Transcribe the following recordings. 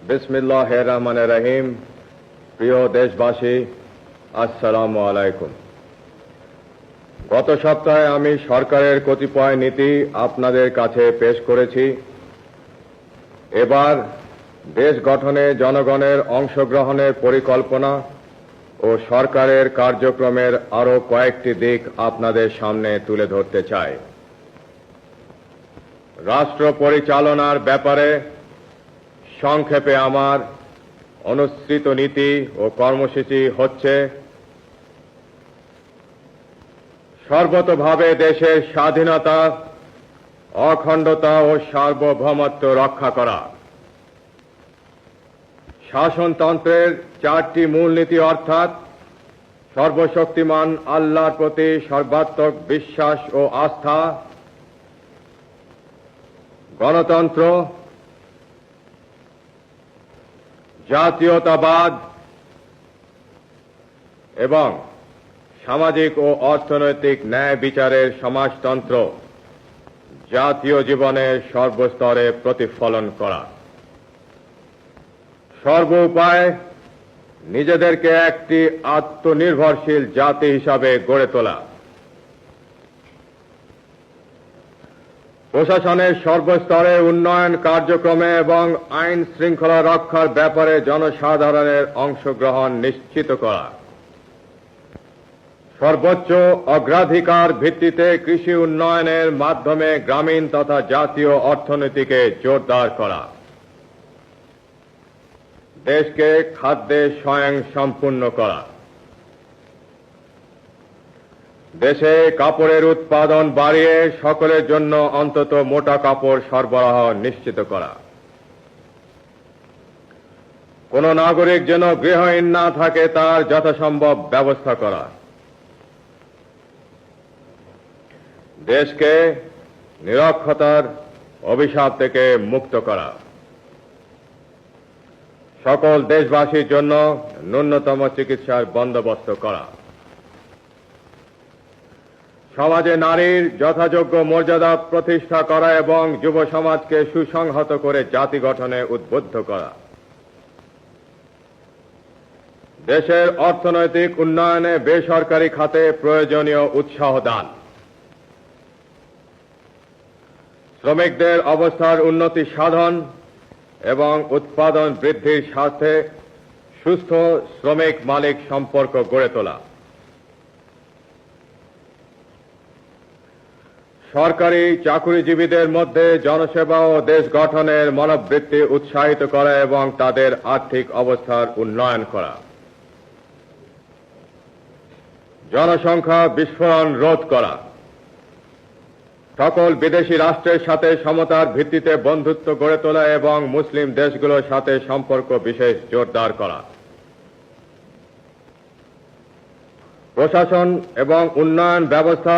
বিসমিল্লাহির রহমানির রহিম। প্রিয় দেশবাসী, আসসালামু আলাইকুম। গত সপ্তাহে আমি সরকারের কতিপয় নীতি আপনাদের কাছে পেশ করেছি। এবার দেশ গঠনে জনগণের অংশগ্রহণের পরিকল্পনা ও সরকারের কার্যক্রমের আরো কয়েকটি দিক আপনাদের সামনে তুলে ধরতে চাই। রাষ্ট্র পরিচালনার ব্যাপারে সংক্ষেপে আমার অনুসৃত নীতি ও কর্মসূচি হচ্ছে: সর্বতোভাবে দেশের স্বাধীনতা, অখণ্ডতা ও সার্বভৌমত্ব রক্ষা করা। শাসনতন্ত্রের চারটি মূলনীতি অর্থাৎ সর্বশক্তিমান আল্লাহর প্রতি সর্বাত্মক বিশ্বাস ও আস্থা, গণতন্ত্র, জাতীয়তাবাদ এবং সামাজিক ও অর্থনৈতিক ন্যায় বিচারের সমাজতন্ত্র জাতীয় জীবনের সর্বস্তরে প্রতিফলন করা। সর্বোপায় নিজেদেরকে একটি আত্মনির্ভরশীল জাতি হিসাবে গড়ে তোলা। প্রশাসনের সর্বস্তরে উন্নয়ন কার্যক্রমে এবং আইন শৃঙ্খলা রক্ষার ব্যাপারে জনসাধারণের অংশগ্রহণ নিশ্চিত করা। সর্বোচ্চ অগ্রাধিকার ভিত্তিতে কৃষি উন্নয়নের মাধ্যমে গ্রামীণ তথা জাতীয় অর্থনীতিকে জোরদার করা। দেশকে খাদ্যে স্বয়ংসম্পূর্ণ করা। দেশে কাপড়ের উৎপাদন বাড়িয়ে সকলের জন্য অন্তত মোটা কাপড় সরবরাহ নিশ্চিত করা। কোন নাগরিক যেন গৃহহীন না থাকে তার যথাসম্ভব ব্যবস্থা করা। দেশকে নিরক্ষরতার অভিশাপ থেকে মুক্ত করা। সকল দেশবাসীর জন্য ন্যূনতম চিকিৎসার বন্দোবস্ত করা। সমাজে নারীর যথাযোগ্য মর্যাদা প্রতিষ্ঠা করা এবং যুব সমাজকে সুসংহত করে জাতি গঠনে উদ্বুদ্ধ করা। দেশের অর্থনৈতিক উন্নয়নে বেসরকারি খাতে প্রয়োজনীয় উৎসাহ দান। শ্রমিকদের অবস্থার উন্নতি সাধন এবং উৎপাদন বৃদ্ধির স্বার্থে সুস্থ শ্রমিক মালিক সম্পর্ক গড়ে তোলা। সরকারি চাকুরিজীবীদের মধ্যে জনসেবা ও দেশ গঠনের মনোবৃত্তি উৎসাহিত করা এবং তাদের আর্থিক অবস্থার উন্নয়ন করা। জনসংখ্যা বিস্ফোরণ রোধ করা। সকল বিদেশি রাষ্ট্রের সাথে সমতার ভিত্তিতে বন্ধুত্ব গড়ে তোলা এবং মুসলিম দেশগুলোর সাথে সম্পর্ক বিশেষ জোরদার করা। প্রশাসন এবং উন্নয়ন ব্যবস্থা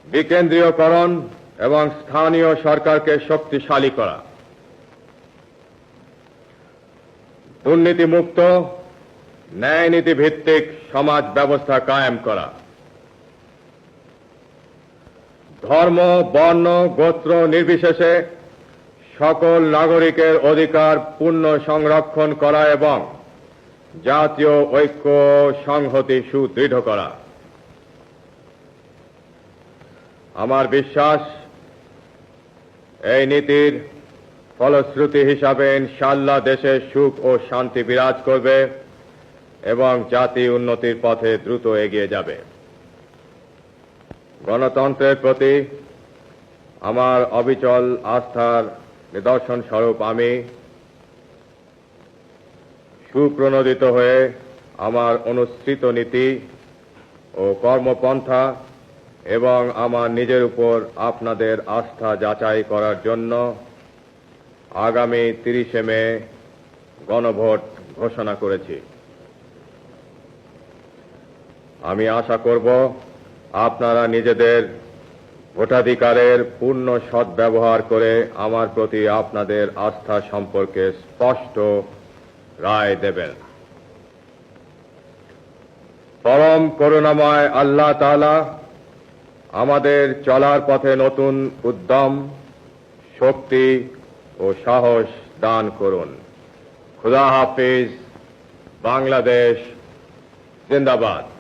বিকেন্দ্রীয়করণ এবং স্থানীয় সরকারকে শক্তিশালী করা। দুর্নীতিমুক্ত ন্যায়নীতি ভিত্তিক সমাজ ব্যবস্থা কায়েম করা। ধর্ম, বর্ণ, গোত্র নির্বিশেষে সকল নাগরিকের অধিকার পূর্ণ সংরক্ষণ করা এবং জাতীয় ঐক্য সংহতি সুদৃঢ় করা। আমার বিশ্বাস এই নীতির ফলশ্রুতি হিসাবে ইনশাআল্লাহ দেশে সুখ ও শান্তি বিরাজ করবে এবং জাতি উন্নতির পথে দ্রুত এগিয়ে যাবে। গণতন্ত্রের প্রতি আমার অবিচল আস্থার নিদর্শন স্বরূপ আমি সুপ্রণোদিত হয়ে আমার অনুসৃত নীতি ও কর্মপন্থা এবং আমার নিজের উপর আপনাদের আস্থা যাচাই করার জন্য আগামী 30শে মে গণভোট ঘোষণা করেছি। আমি আশা করব আপনারা নিজেদের ভোটাধিকারের পূর্ণ সদ্ব্যবহার করে আমার প্রতি আপনাদের আস্থা সম্পর্কে স্পষ্ট রায় দেবেন। পরম করুণাময় আল্লাহ তাআলা আমাদের চলার পথে নতুন উদ্যম, শক্তি ও সাহস দান করুন। खुदा हाफिज, बांग्लादेश जिंदाबाद।